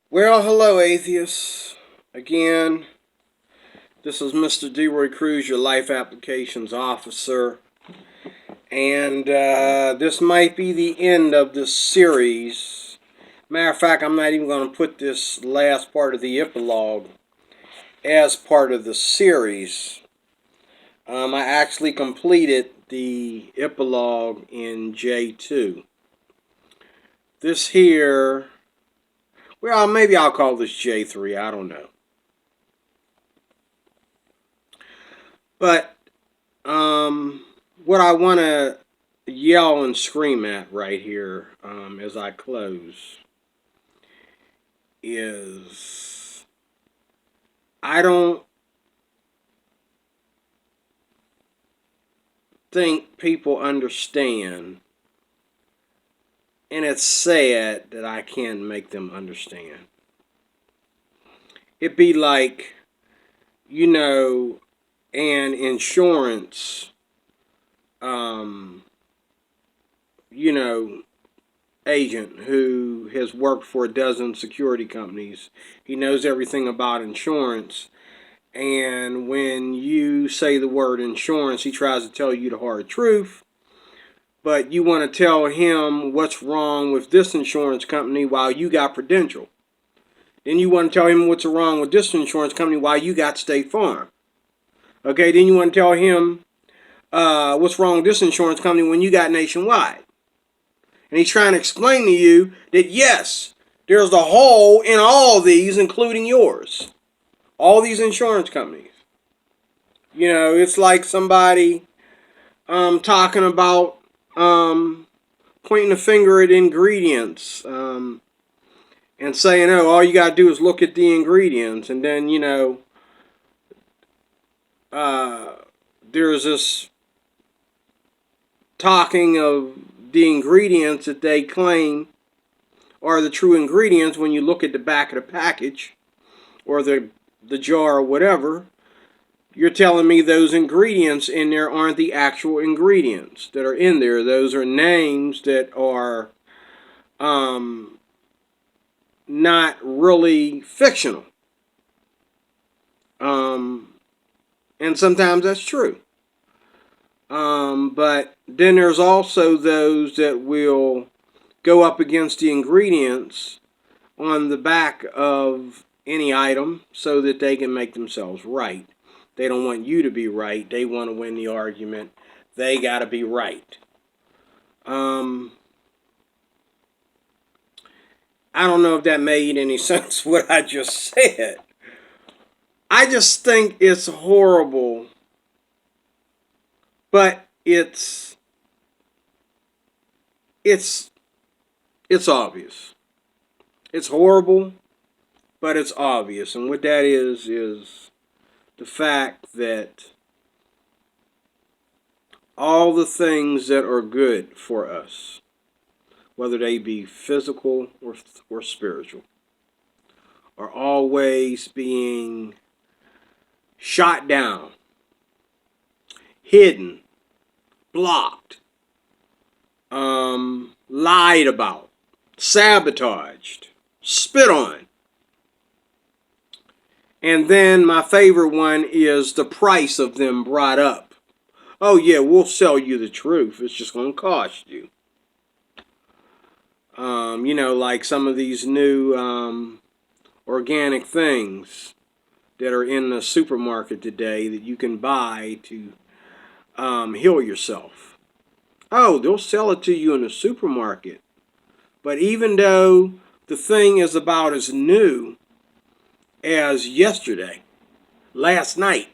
Well, hello, atheists. Again, this is Mr. DeRoy Cruz, your life applications officer. And this might be the end of this series. Matter of fact, I'm not even going to put this last part of the epilogue as part of the series. I actually completed the epilogue in J2. This here, well, maybe I'll call this J3. I don't know. But what I want to yell and scream at right here as I close is I don't think people understand, and it's sad that I can't make them understand. It'd be like, an insurance, um, you know, agent who has worked for a dozen security companies. He knows everything about insurance. And when you say the word insurance, he tries to tell you the hard truth. But you want to tell him what's wrong with this insurance company while you got Prudential. Then you want to tell him what's wrong with this insurance company while you got State Farm. Okay, then you want to tell him what's wrong with this insurance company when you got Nationwide. And he's trying to explain to you that yes, there's a hole in all these, including yours. All these insurance companies. It's like somebody talking about pointing a finger at ingredients and saying, oh, all you got to do is look at the ingredients. And then, there's this talking of the ingredients that they claim are the true ingredients when you look at the back of the package or the jar or whatever. You're telling me those ingredients in there aren't the actual ingredients that are in there. Those are names that are not really fictional. And sometimes that's true. But then there's also those that will go up against the ingredients on the back of any item so that they can make themselves right. They don't want you to be right. They want to win the argument. They got to be right. I don't know if that made any sense what I just said. I just think it's horrible, but it's obvious. It's horrible, but it's obvious. And what that is the fact that all the things that are good for us, whether they be physical or spiritual, are always being shot down, hidden, blocked, lied about, sabotaged, spit on. And then my favorite one is the price of them brought up. Oh yeah, we'll sell you the truth. It's just going to cost you. Like some of these new organic things that are in the supermarket today that you can buy to heal yourself. Oh, they'll sell it to you in the supermarket. But even though the thing is about as new as yesterday, last night,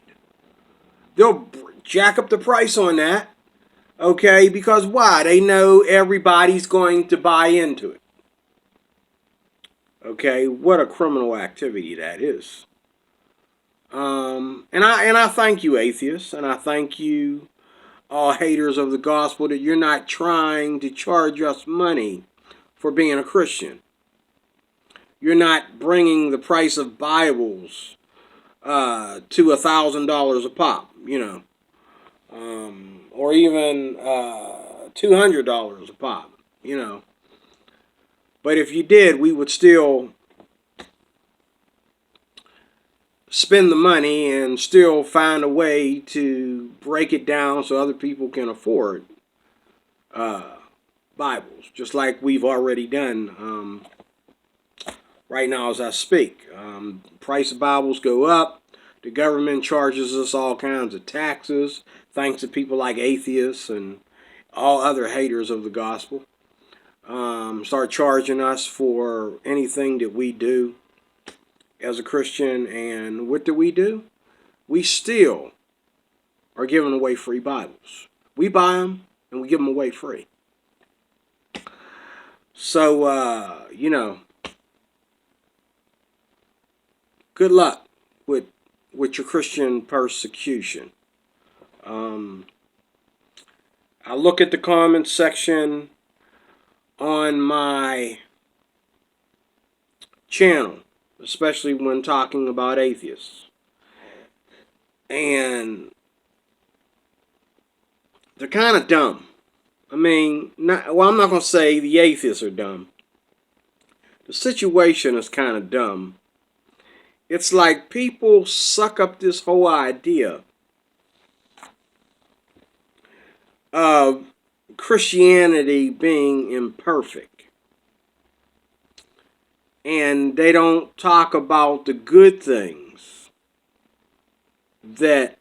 they'll jack up the price on that. Okay, because why? They know everybody's going to buy into it. Okay, what a criminal activity that is. And I thank you, atheists, and I thank you, all haters of the gospel, that you're not trying to charge us money for being a Christian. You're not bringing the price of Bibles to $1,000 a pop, or even $200 a pop, But if you did, we would still spend the money and still find a way to break it down so other people can afford Bibles, just like we've already done right now as I speak. Price of Bibles go up. The government charges us all kinds of taxes, thanks to people like atheists and all other haters of the gospel. Start charging us for anything that we do as a Christian. And what do? We still are giving away free Bibles. We buy them and we give them away free. So, good luck with your Christian persecution. I look at the comments section on my channel, especially when talking about atheists. And they're kind of dumb. I mean, I'm not going to say the atheists are dumb. The situation is kind of dumb. It's like people suck up this whole idea of Christianity being imperfect. And they don't talk about the good things that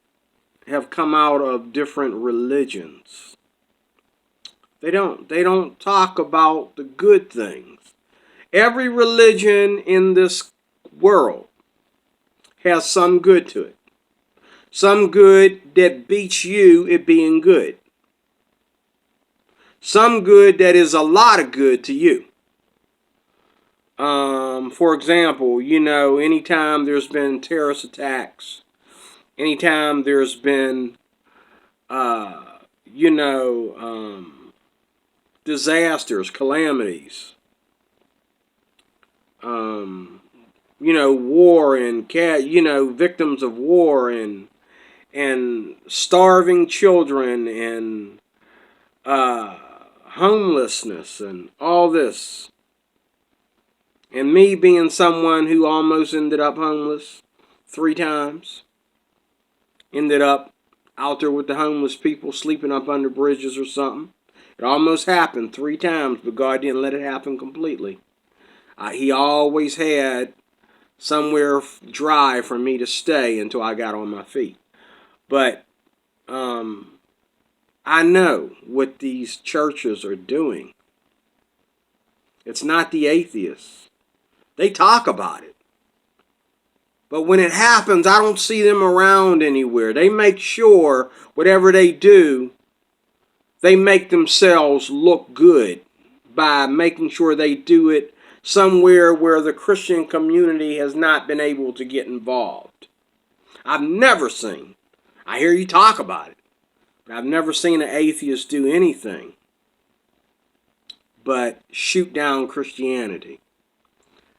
have come out of different religions. They don't talk about the good things. Every religion in this world has some good to it. Some good that beats you at being good. Some good that is a lot of good to you. For example, anytime there's been terrorist attacks, anytime there's been, disasters, calamities, war and victims of war and starving children and homelessness and all this. And me being someone who almost ended up homeless 3 times, ended up out there with the homeless people sleeping up under bridges or something. It almost happened 3 times, but God didn't let it happen completely. He always had somewhere dry for me to stay until I got on my feet. But I know what these churches are doing. It's not the atheists. They talk about it. But when it happens, I don't see them around anywhere. They make sure whatever they do, they make themselves look good by making sure they do it somewhere where the Christian community has not been able to get involved. I've never seen, I hear you talk about it, but I've never seen an atheist do anything but shoot down Christianity.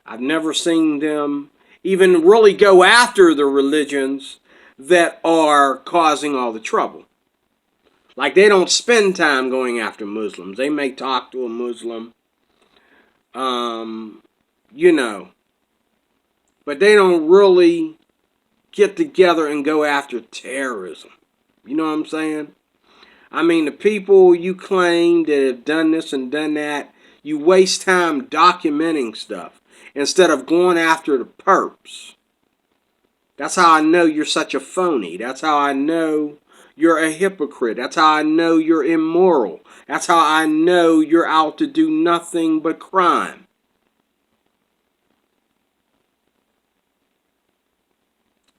I've never seen them even really go after the religions that are causing all the trouble. Like, they don't spend time going after Muslims. They may talk to a Muslim, but they don't really get together and go after terrorism. You know what I'm saying? I mean, the people you claim that have done this and done that, you waste time documenting stuff instead of going after the perps. That's how I know you're such a phony. That's how I know you're a hypocrite. That's how I know you're immoral. That's how I know you're out to do nothing but crime.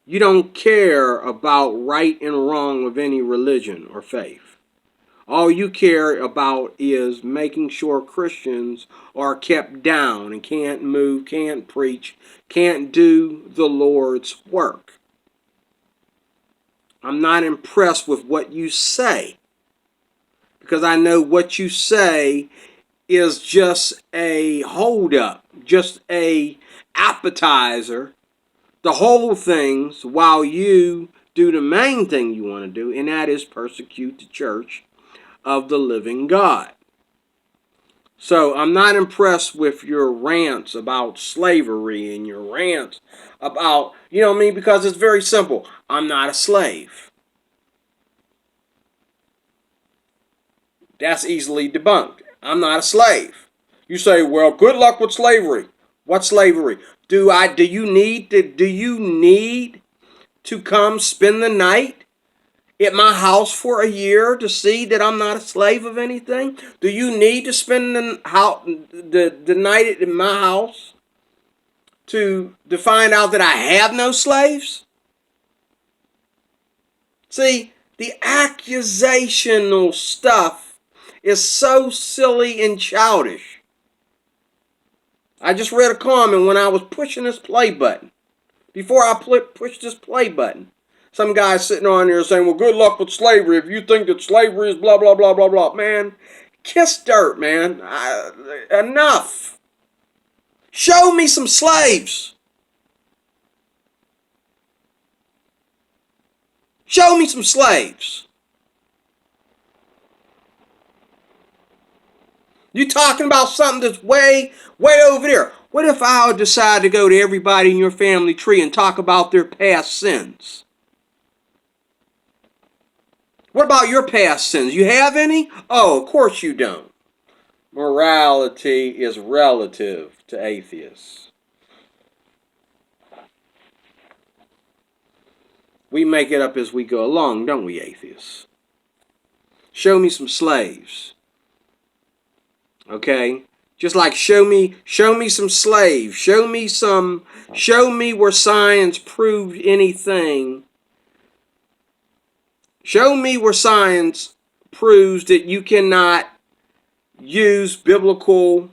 You don't care about right and wrong of any religion or faith. All you care about is making sure Christians are kept down and can't move, can't preach, can't do the Lord's work. I'm not impressed with what you say, because I know what you say is just a hold-up, just a appetizer, the whole things, while you do the main thing you want to do, and that is persecute the church of the living God. So I'm not impressed with your rants about slavery and your rants about, you know what I mean? Because it's very simple. I'm not a slave. That's easily debunked. I'm not a slave. You say, well, good luck with slavery. What slavery? Do you need to come spend the night at my house for a year to see that I'm not a slave of anything? Do you need to spend the night at my house to find out that I have no slaves? See, the accusational stuff is so silly and childish. I just read a comment when I was pushing this play button. Before I pushed this play button, some guy sitting on there saying, well, good luck with slavery if you think that slavery is blah, blah, blah, blah, blah. Man, kiss dirt, man. Enough. Show me some slaves. Show me some slaves. You talking about something that's way, way over there. What if I would decide to go to everybody in your family tree and talk about their past sins? What about your past sins? You have any? Oh, of course you don't. Morality is relative to atheists. We make it up as we go along, don't we, atheists? Show me some slaves. Okay? Just like show me some slaves. Show me where science proved anything. Show me where science proves that you cannot use biblical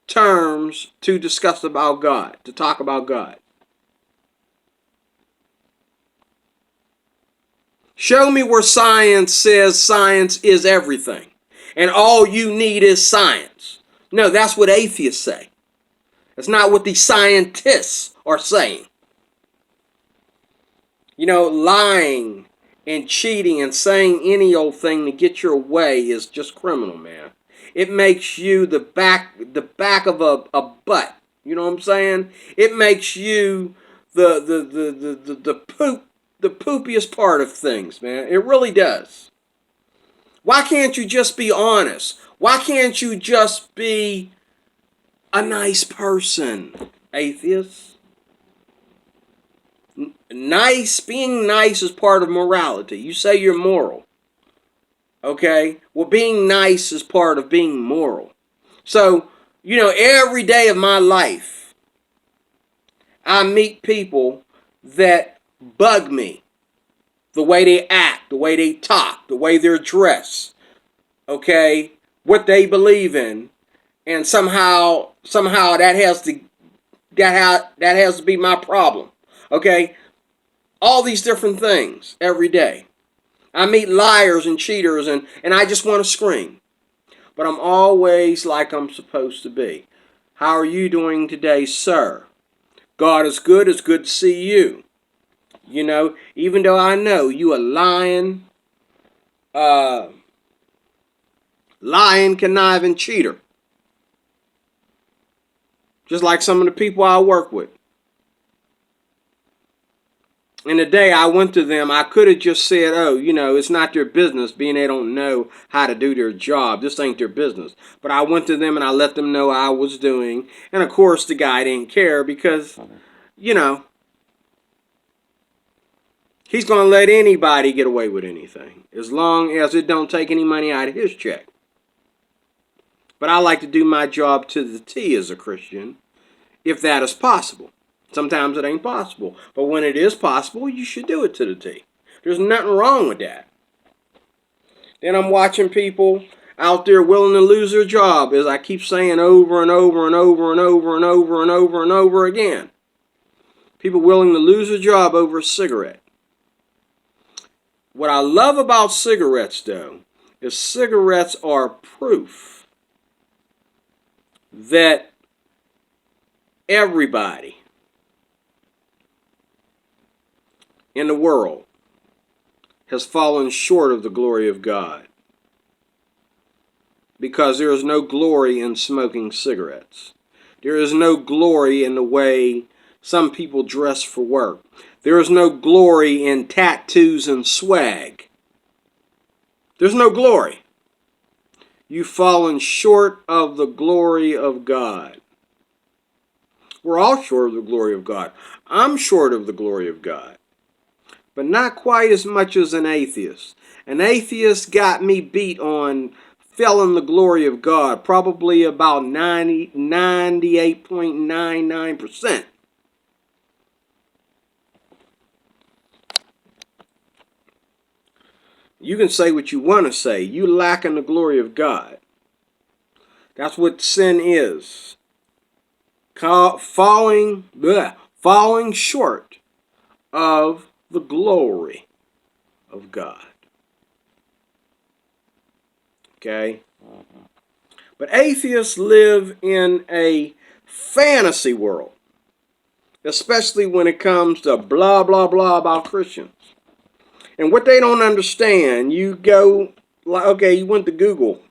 terms to discuss about God, to talk about God. Show me where science says science is everything, and all you need is science. No, that's what atheists say. That's not what the scientists are saying. You know, lying and cheating and saying any old thing to get your way is just criminal, man. It makes you the back of a butt. You know what I'm saying? It makes you the poopiest part of things, man. It really does. Why can't you just be honest? Why can't you just be a nice person, atheists? Being nice is part of morality. You say you're moral. Okay? Well, being nice is part of being moral. So, you know, every day of my life, I meet people that bug me. The way they act, the way they talk, the way they're dressed. Okay? What they believe in. And somehow that has to be my problem. Okay? All these different things every day. I meet liars and cheaters and I just want to scream. But I'm always like I'm supposed to be. How are you doing today, sir? God is good. It's good to see you. You know, even though I know you a lying, conniving cheater. Just like some of the people I work with. And the day I went to them, I could have just said, oh, you know, it's not their business, being they don't know how to do their job. This ain't their business. But I went to them and I let them know I was doing. And of course, the guy didn't care because, you know, he's going to let anybody get away with anything as long as it don't take any money out of his check. But I like to do my job to the T as a Christian, if that is possible. Sometimes it ain't possible. But when it is possible, you should do it to the T. There's nothing wrong with that. Then I'm watching people out there willing to lose their job, as I keep saying over and over and over and over and over and over and over again. People willing to lose their job over a cigarette. What I love about cigarettes, though, is cigarettes are proof that everybody in the world has fallen short of the glory of God. because there is no glory in smoking cigarettes. There is no glory in the way some people dress for work. There is no glory in tattoos and swag. There's no glory. You've fallen short of the glory of God. We're all short of the glory of God. I'm short of the glory of God. But not quite as much as an atheist. An atheist got me beat on fell in the glory of God, probably about 98.99%. You can say what you want to say. You lack in the glory of God. That's what sin is. Falling short of the glory of God. Okay? But atheists live in a fantasy world, especially when it comes to blah, blah, blah about Christians. And what they don't understand, you go, okay, you went to Google,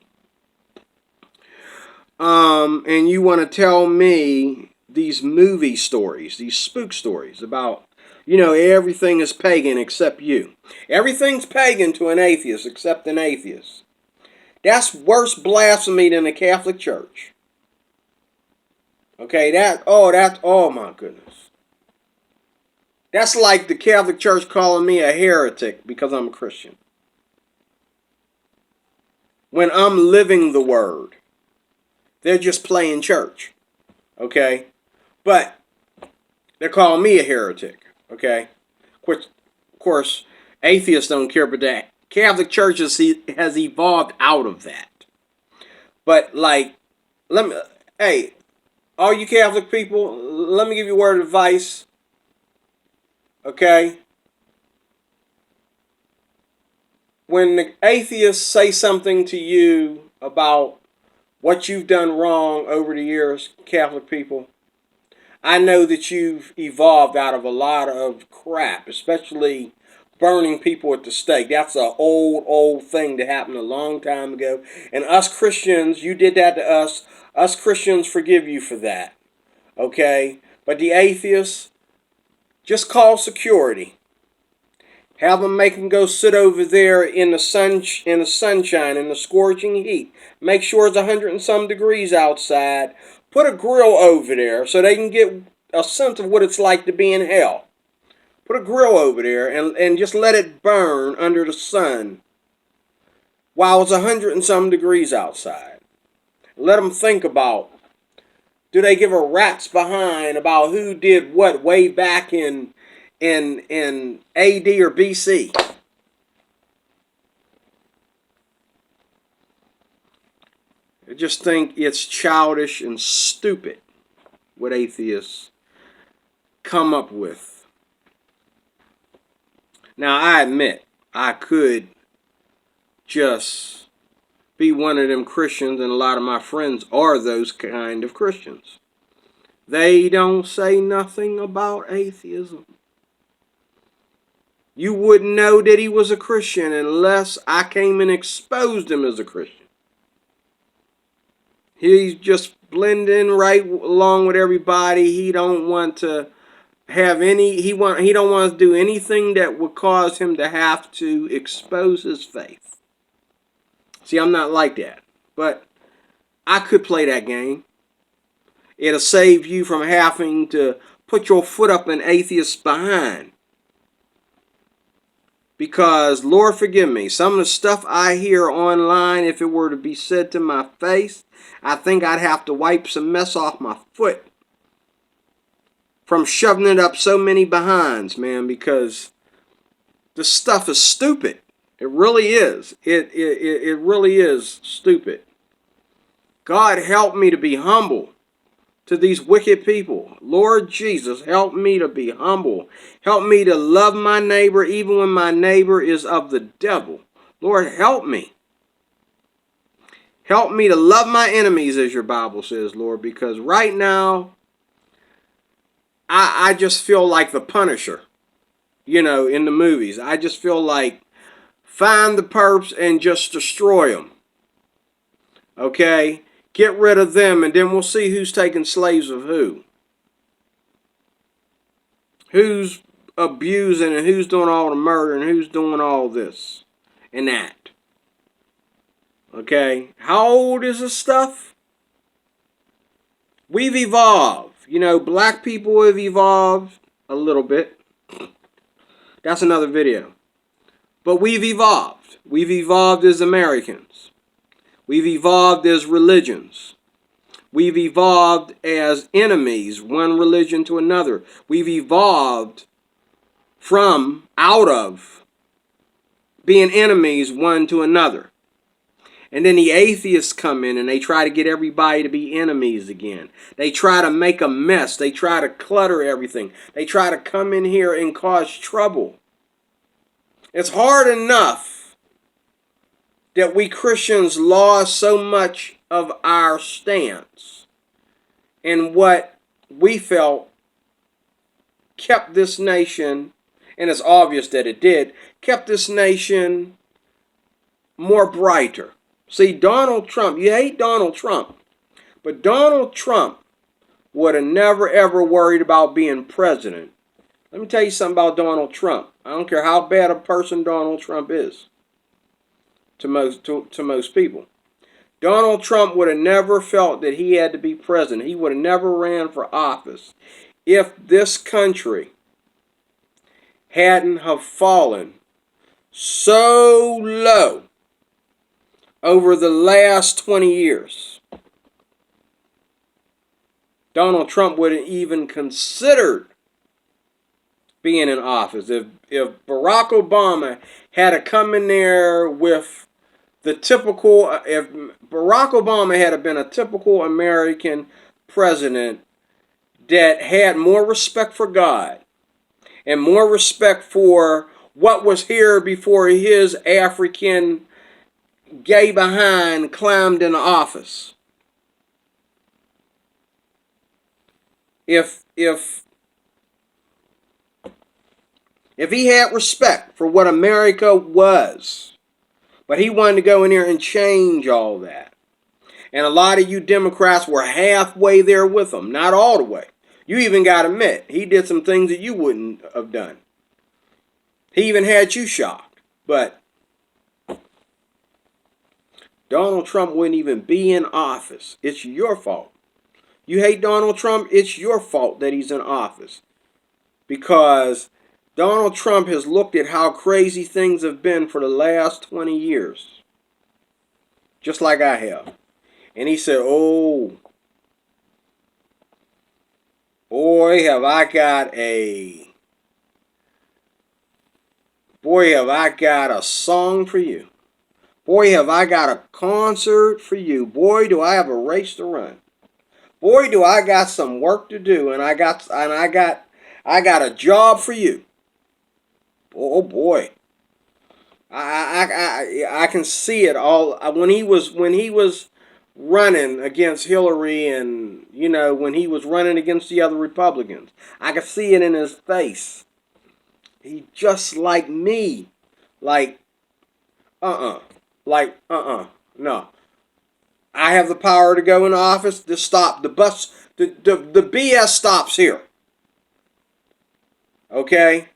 and you want to tell me these movie stories, these spook stories about, everything is pagan except you. Everything's pagan to an atheist except an atheist. That's worse blasphemy than the Catholic Church. Okay, oh my goodness. That's like the Catholic Church calling me a heretic because I'm a Christian. When I'm living the word. They're just playing church. Okay? But they're calling me a heretic. Okay? Of course, atheists don't care, but the Catholic Church has evolved out of that. But hey, all you Catholic people, let me give you a word of advice. Okay? When the atheists say something to you about what you've done wrong over the years, Catholic people, I know that you've evolved out of a lot of crap, especially burning people at the stake. That's an old thing that happened a long time ago. And us Christians, you did that to us. Us Christians forgive you for that. Okay? But the atheists, just call security. Have them make them go sit over there in the sunshine, in the scorching heat. Make sure it's 100 and some degrees outside. Put a grill over there so they can get a sense of what it's like to be in hell. Put a grill over there and just let it burn under the sun while it's 100 and some degrees outside. Let them think about, do they give a rat's behind about who did what way back in AD or BC? I just think it's childish and stupid what atheists come up with. Now, I admit, I could just be one of them Christians, and a lot of my friends are those kind of Christians. They don't say nothing about atheism. You wouldn't know that he was a Christian unless I came and exposed him as a Christian. He's just blending right along with everybody. He don't want to have any, he don't want to do anything that would cause him to have to expose his faith. See, I'm not like that. But I could play that game. It'll save you from having to put your foot up an atheist's behind. Because, Lord forgive me, some of the stuff I hear online, if it were to be said to my face, I think I'd have to wipe some mess off my foot from shoving it up so many behinds, man, because the stuff is stupid. It really is. It really is stupid. God help me to be humble to these wicked people. Lord Jesus, help me to be humble. Help me to love my neighbor even when my neighbor is of the devil. Lord, help me. Help me to love my enemies, as your Bible says, Lord, because right now, I just feel like the Punisher, in the movies. I just feel like find the perps and just destroy them. Okay? Get rid of them, and then we'll see who's taking slaves of who. Who's abusing and who's doing all the murder and who's doing all this and that. Okay? How old is this stuff? We've evolved. You know, black people have evolved a little bit. That's another video. But we've evolved. We've evolved as Americans. We've evolved as religions. We've evolved as enemies, one religion to another. We've evolved from, out of, being enemies one to another. And then the atheists come in and they try to get everybody to be enemies again. They try to make a mess. They try to clutter everything. They try to come in here and cause trouble. It's hard enough that we Christians lost so much of our stance and what we felt kept this nation, and it's obvious that it did, kept this nation more brighter. See, Donald Trump, you hate Donald Trump, but Donald Trump would have never ever worried about being president. Let me tell you something about Donald Trump. I don't care how bad a person Donald Trump is to most people. Donald Trump would have never felt that he had to be president. He would have never ran for office if this country hadn't have fallen so low over the last 20 years. Donald Trump wouldn't even considered being in office. If Barack Obama had to come in there with the typical, if Barack Obama had been a typical American president that had more respect for God and more respect for what was here before his African gay behind climbed into office. If he had respect for what America was, but he wanted to go in there and change all that. And a lot of you Democrats were halfway there with him, not all the way. You even got to admit, he did some things that you wouldn't have done. He even had you shocked. But Donald Trump wouldn't even be in office. It's your fault. You hate Donald Trump, it's your fault that he's in office. Because Donald Trump has looked at how crazy things have been for the last 20 years. Just like I have. And he said, oh, boy, have I got a song for you. Boy, have I got a concert for you. Boy, do I have a race to run. Boy, do I got some work to do, and I got a job for you. Oh boy, I can see it all when he was running against Hillary, and you know, when he was running against the other Republicans. I could see it in his face. He just like me, no. I have the power to go in office to stop the bus. The BS stops here. Okay?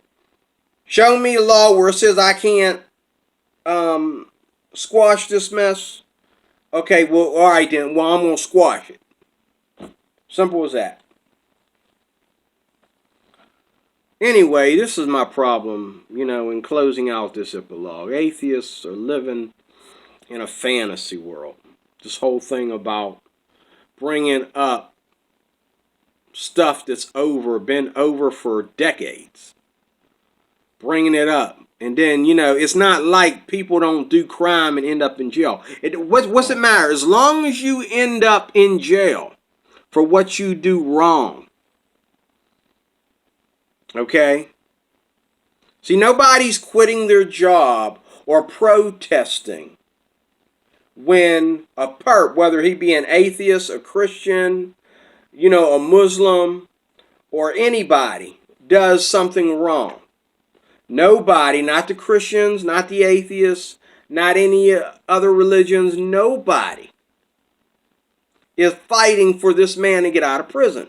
Show me a law where it says I can't squash this mess. Okay, well, all right then. Well, I'm going to squash it. Simple as that. Anyway, this is my problem, you know, in closing out this epilogue. Atheists are living in a fantasy world. This whole thing about bringing up stuff that's been over for decades. Bringing it up. And then, you know, it's not like people don't do crime and end up in jail. What's it matter? As long as you end up in jail for what you do wrong. Okay? See, nobody's quitting their job or protesting when a whether he be an atheist, a Christian, you know, a Muslim, or anybody does something wrong. Nobody, not the Christians, not the atheists, not any other religions, nobody is fighting for this man to get out of prison,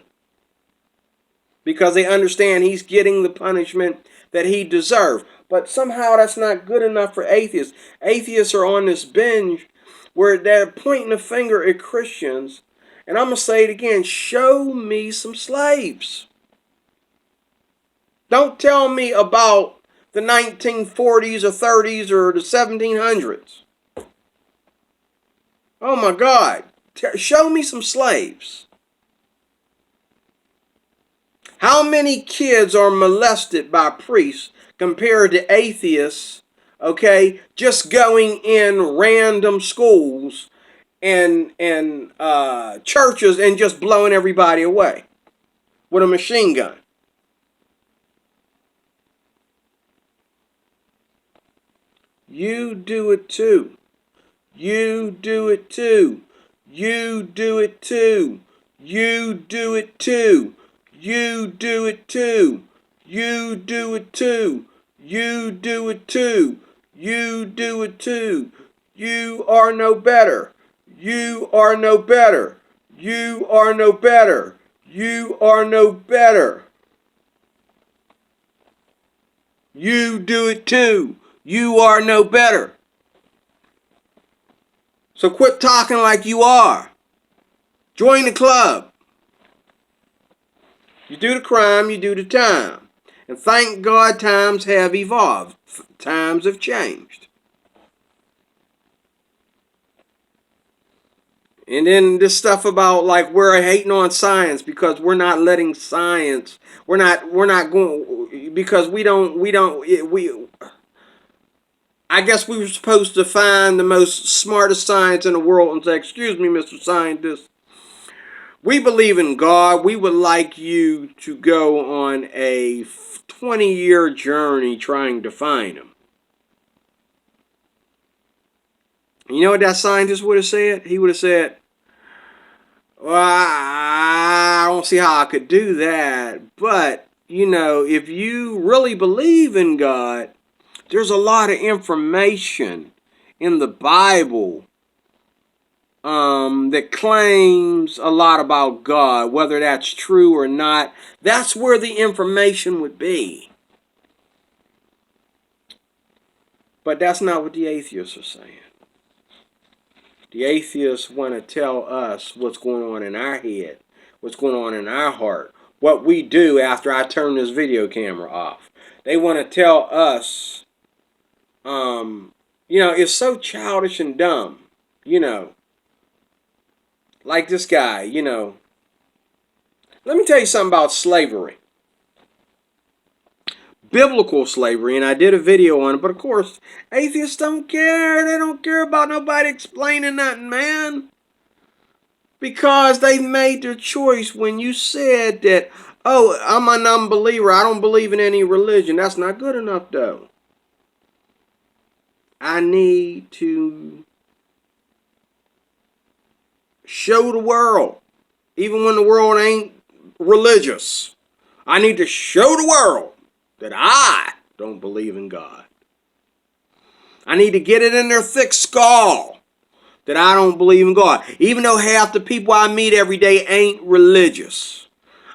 because they understand he's getting the punishment that he deserves. But somehow that's not good enough for atheists. Atheists are on this binge where they're pointing the finger at Christians. And I'm going to say it again, show me some slaves. Don't tell me about the 1940s or 30s or the 1700s. Oh my God. Show me some slaves. How many kids are molested by priests compared to atheists, okay, just going in random schools and churches and just blowing everybody away with a machine gun? You do it too. You do it too. You do it too. You do it too. You do it too. You do it too. You do it too. You do it too. You are no better. You are no better. You are no better. You are no better. You do it too. You are no better. So quit talking like you are. Join the club. You do the crime, you do the time. And thank God times have evolved. Times have changed. And then this stuff about like we're hating on science because we're not letting science. We're not going because we I guess we were supposed to find the most smartest science in the world and say, "Excuse me, Mr. Scientist. We believe in God. We would like you to go on a 20-year journey trying to find him." You know what that scientist would have said? He would have said, "Well, I don't see how I could do that. But, you know, if you really believe in God, there's a lot of information in the Bible that claims a lot about God, whether that's true or not. That's where the information would be." But that's not what the atheists are saying. The atheists want to tell us what's going on in our head, what's going on in our heart, what we do after I turn this video camera off. They want to tell us, it's so childish and dumb, like this guy, Let me tell you something about slavery. Biblical slavery, and I did a video on it, but of course, atheists don't care. They don't care about nobody explaining nothing, man. Because they made their choice when you said that, "Oh, I'm an unbeliever. I don't believe in any religion." That's not good enough, though. I need to show the world, even when the world ain't religious, I need to show the world that I don't believe in God. I need to get it in their thick skull that I don't believe in God. Even though half the people I meet every day ain't religious,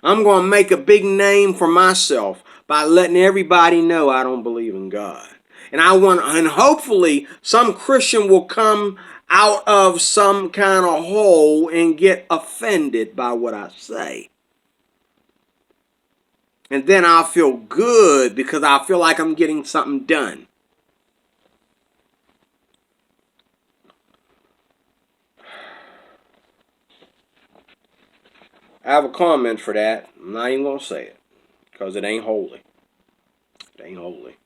I'm going to make a big name for myself by letting everybody know I don't believe in God. And hopefully some Christian will come out of some kind of hole and get offended by what I say. And then I'll feel good because I feel like I'm getting something done. I have a comment for that. I'm not even going to say it because it ain't holy. It ain't holy.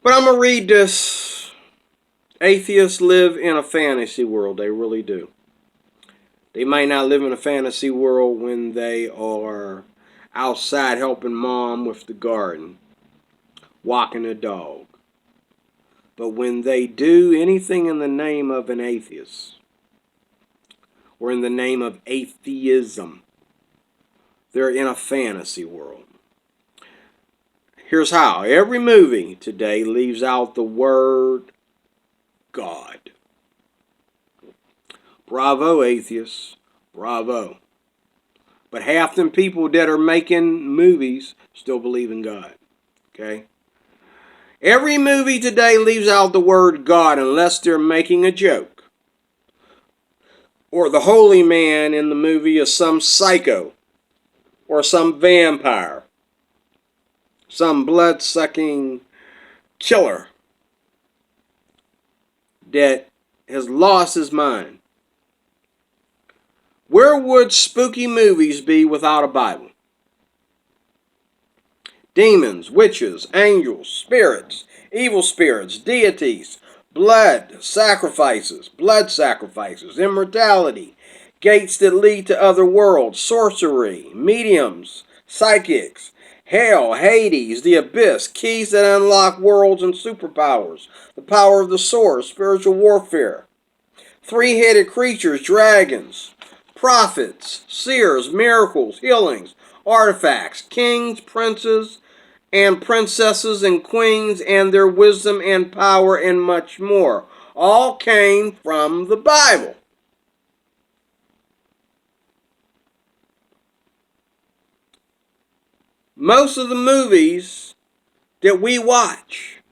But I'm going to read this. Atheists live in a fantasy world. They really do. They might not live in a fantasy world when they are outside helping mom with the garden, walking a dog. But when they do anything in the name of an atheist, or in the name of atheism, they're in a fantasy world. Here's how. Every movie today leaves out the word God. Bravo, atheists. Bravo. But half them people that are making movies still believe in God. Okay? Every movie today leaves out the word God unless they're making a joke. Or the holy man in the movie is some psycho. Or some vampire. Some blood-sucking killer that has lost his mind. Where would spooky movies be without a Bible? Demons, witches, angels, spirits, evil spirits, deities, blood sacrifices, immortality, gates that lead to other worlds, sorcery, mediums, psychics, hell, Hades, the abyss, keys that unlock worlds and superpowers, the power of the sword, spiritual warfare, three-headed creatures, dragons, prophets, seers, miracles, healings, artifacts, kings, princes, and princesses and queens and their wisdom and power and much more. All came from the Bible. Most of the movies that we watch,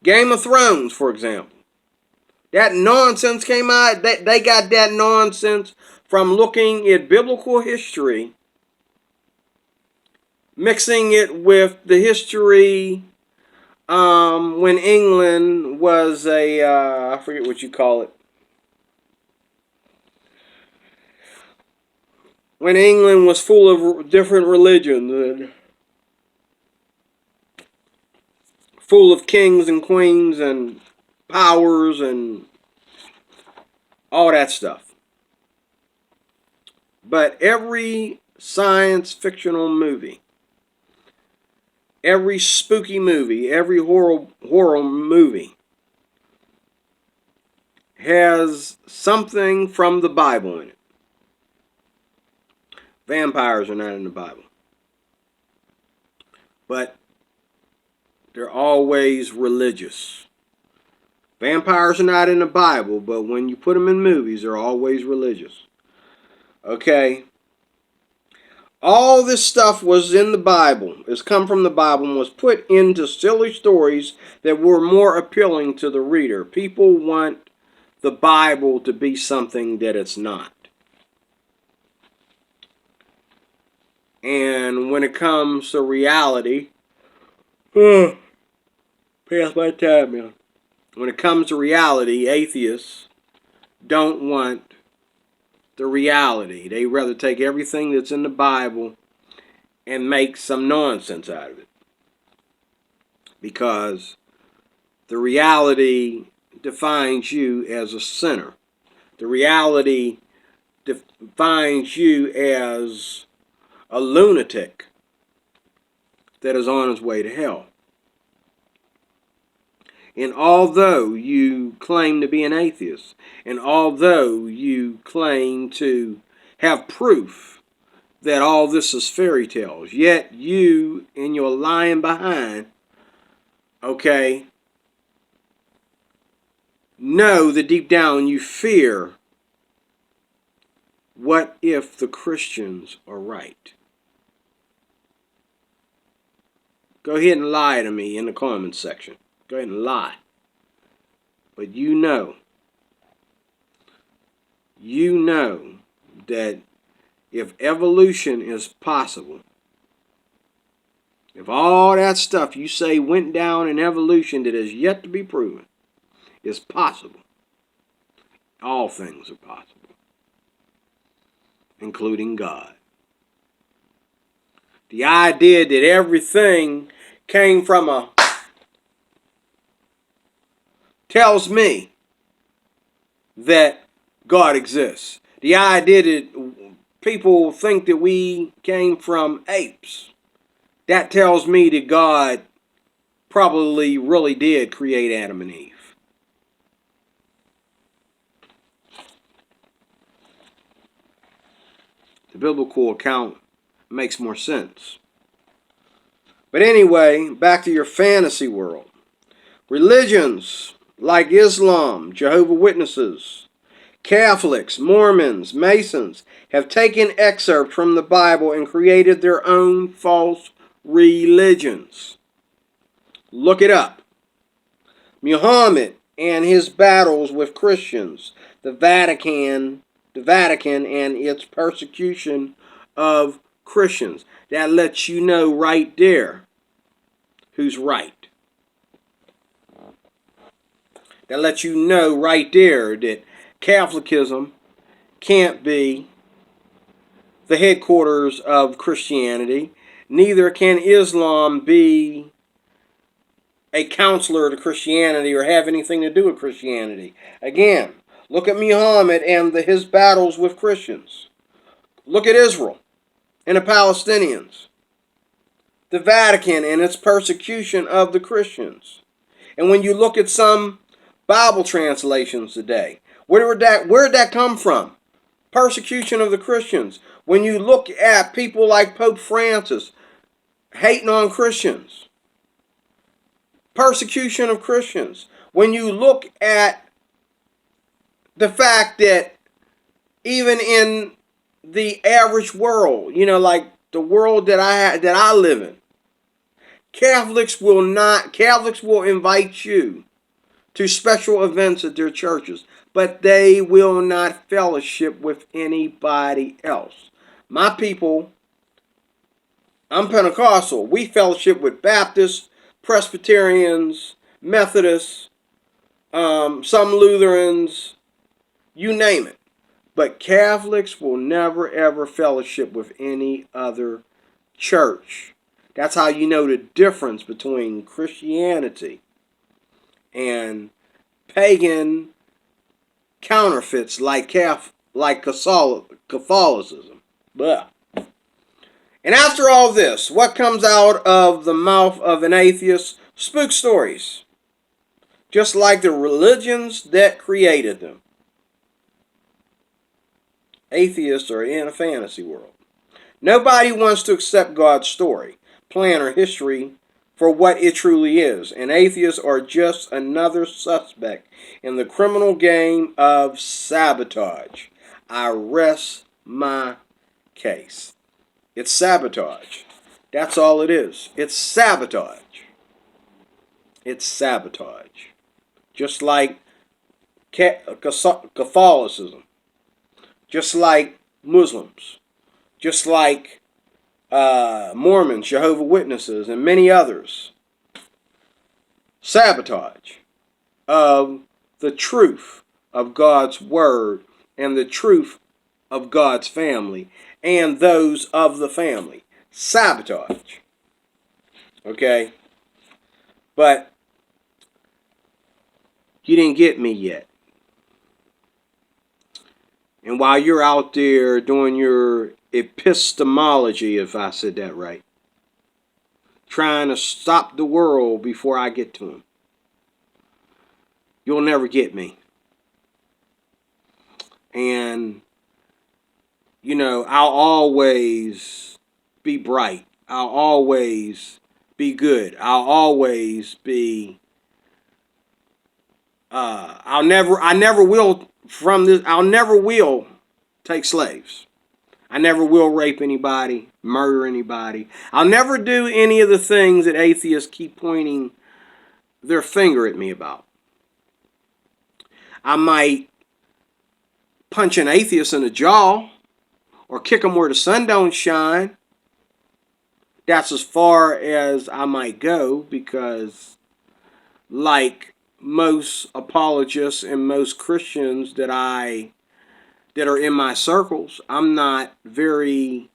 Game of Thrones, for example, that nonsense came out. They got that nonsense from looking at biblical history, mixing it with the history when England was I forget what you call it. When England was full of different religions and full of kings and queens and powers and all that stuff. But every science fictional movie, every spooky movie, every horror movie has something from the Bible in it. Vampires are not in the Bible. But they're always religious. Vampires are not in the Bible, but when you put them in movies, they're always religious. Okay? All this stuff was in the Bible. It's come from the Bible and was put into silly stories that were more appealing to the reader. People want the Bible to be something that it's not. And when it comes to reality, past my time, man. When it comes to reality, atheists don't want the reality. They rather take everything that's in the Bible and make some nonsense out of it. Because the reality defines you as a sinner. The reality defines you as a lunatic that is on his way to hell. And although you claim to be an atheist, and although you claim to have proof that all this is fairy tales, yet you, in your lying behind, okay, know that deep down you fear, what if the Christians are right? Go ahead and lie to me in the comments section. Go ahead and lie. But you know that if evolution is possible, if all that stuff you say went down in evolution that is yet to be proven is possible, all things are possible, including God. The idea that everything came from a tells me that God exists. The idea that people think that we came from apes, that tells me that God probably really did create Adam and Eve. The biblical account makes more sense. But anyway, back to your fantasy world. Religions like Islam, Jehovah's Witnesses, Catholics, Mormons, Masons have taken excerpts from the Bible and created their own false religions. Look it up. Muhammad and his battles with Christians, the Vatican and its persecution of Christians. That lets you know right there who's right. That lets you know right there that Catholicism can't be the headquarters of Christianity. Neither can Islam be a counselor to Christianity or have anything to do with Christianity. Again, look at Muhammad and his battles with Christians. Look at Israel and the Palestinians. The Vatican and its persecution of the Christians. And when you look at some Bible translations today, where did that come from? Persecution of the Christians. When you look at people like Pope Francis hating on Christians, persecution of Christians. When you look at the fact that even in the average world, like the world that I live in, Catholics will invite you to special events at their churches, but they will not fellowship with anybody else. My people, I'm Pentecostal. We fellowship with Baptists, Presbyterians, Methodists, some Lutherans, you name it. But Catholics will never ever fellowship with any other church. That's how you know the difference between Christianity and pagan counterfeits like Catholicism. Blah. And after all this, what comes out of the mouth of an atheist? Spook stories. Just like the religions that created them. Atheists are in a fantasy world. Nobody wants to accept God's story, plan, or history for what it truly is. And atheists are just another suspect in the criminal game of sabotage. I rest my case. It's sabotage. That's all it is. It's sabotage. It's sabotage. Just like Catholicism. Just like Muslims. Just like Mormons, Jehovah's Witnesses, and many others. Sabotage of the truth of God's Word and the truth of God's family and those of the family. Sabotage. Okay? But you didn't get me yet. And while you're out there doing your epistemology, if I said that right, trying to stop the world before I get to him, you'll never get me. And, I'll always be bright. I'll always be good. I'll always be, I never will take slaves. I never will rape anybody, murder anybody. I'll never do any of the things that atheists keep pointing their finger at me about. I might punch an atheist in the jaw or kick him where the sun don't shine. That's as far as I might go because, like most apologists and most Christians that are in my circles, I'm not a good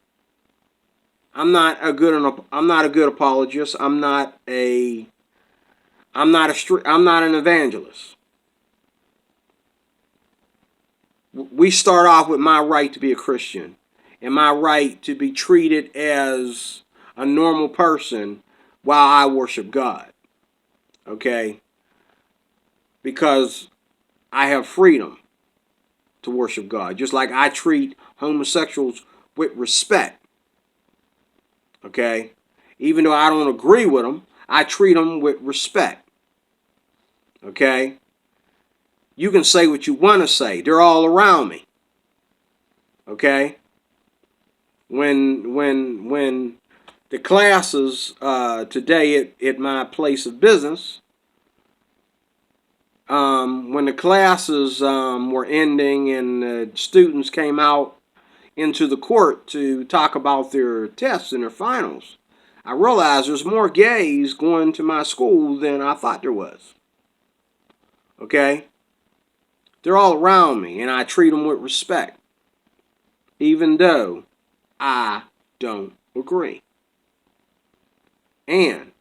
apologist. I'm not an evangelist. We start off with my right to be a Christian and my right to be treated as a normal person while I worship God. Okay? Because I have freedom to worship God. Just like I treat homosexuals with respect. Okay? Even though I don't agree with them, I treat them with respect. Okay? You can say what you want to say. They're all around me. Okay? When the classes today at my place of business, when the classes were ending and the students came out into the court to talk about their tests and their finals, I realized there's more gays going to my school than I thought there was. Okay? They're all around me, and I treat them with respect, even though I don't agree. And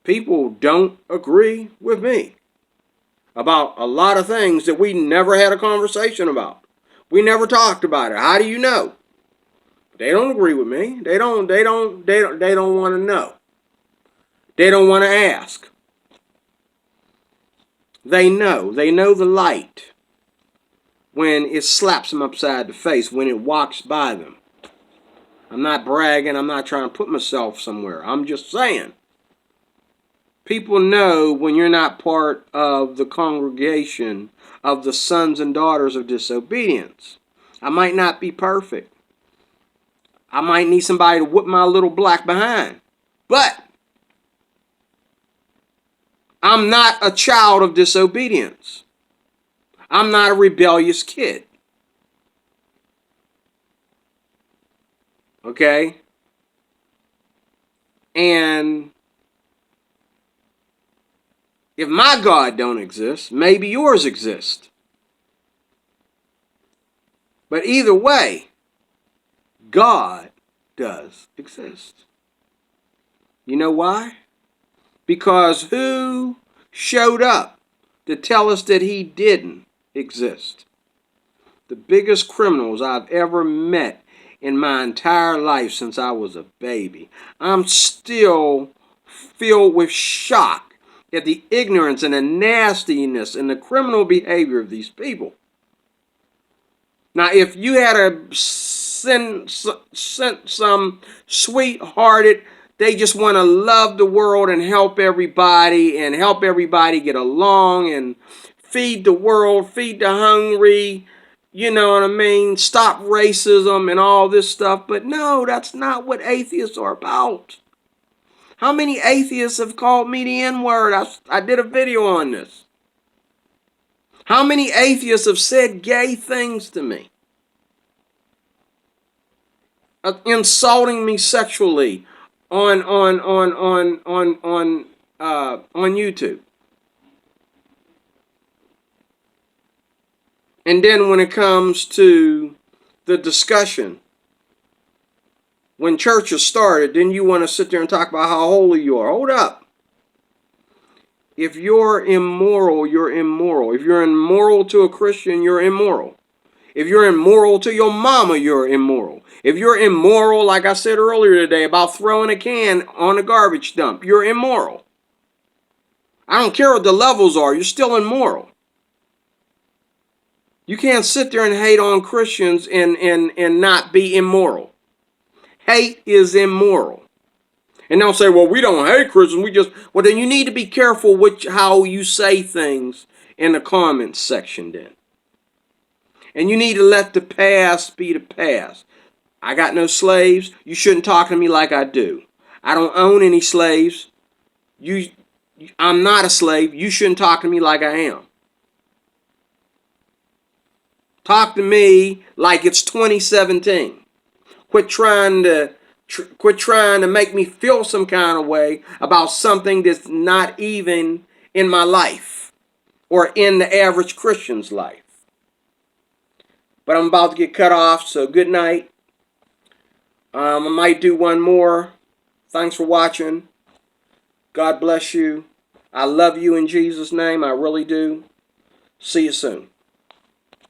people don't agree with me about a lot of things that we never had a conversation about. We never talked about it. How do you know? They don't agree with me. They don't want to know. They don't want to ask. They know the light when it slaps them upside the face, when it walks by them. I'm not bragging. I'm not trying to put myself somewhere. I'm just saying. People know when you're not part of the congregation of the sons and daughters of disobedience. I might not be perfect. I might need somebody to whip my little black behind. But I'm not a child of disobedience. I'm not a rebellious kid. Okay? And if my God don't exist, maybe yours exist. But either way, God does exist. You know why? Because who showed up to tell us that he didn't exist? The biggest criminals I've ever met in my entire life since I was a baby. I'm still filled with shock at the ignorance and the nastiness and the criminal behavior of these people. Now, if you had sent some sweet-hearted, they just want to love the world and help everybody get along and feed the world, feed the hungry, you know what I mean, stop racism and all this stuff. But no, that's not what atheists are about. How many atheists have called me the N-word? I did a video on this. How many atheists have said gay things to me? Insulting me sexually on YouTube. And then when it comes to the discussion, when churches started, then you want to sit there and talk about how holy you are. Hold up. If you're immoral, you're immoral. If you're immoral to a Christian, you're immoral. If you're immoral to your mama, you're immoral. If you're immoral, like I said earlier today, about throwing a can on a garbage dump, you're immoral. I don't care what the levels are, you're still immoral. You can't sit there and hate on Christians and not be immoral. Hate is immoral. And they'll say, well, we don't hate Christians, well, then you need to be careful with how you say things in the comments section then. And you need to let the past be the past. I got no slaves. You shouldn't talk to me like I do. I don't own any slaves. I'm not a slave. You shouldn't talk to me like I am. Talk to me like it's 2017. Quit trying to make me feel some kind of way about something that's not even in my life or in the average Christian's life. But I'm about to get cut off, so good night. I might do one more. Thanks for watching. God bless you. I love you in Jesus' name. I really do. See you soon.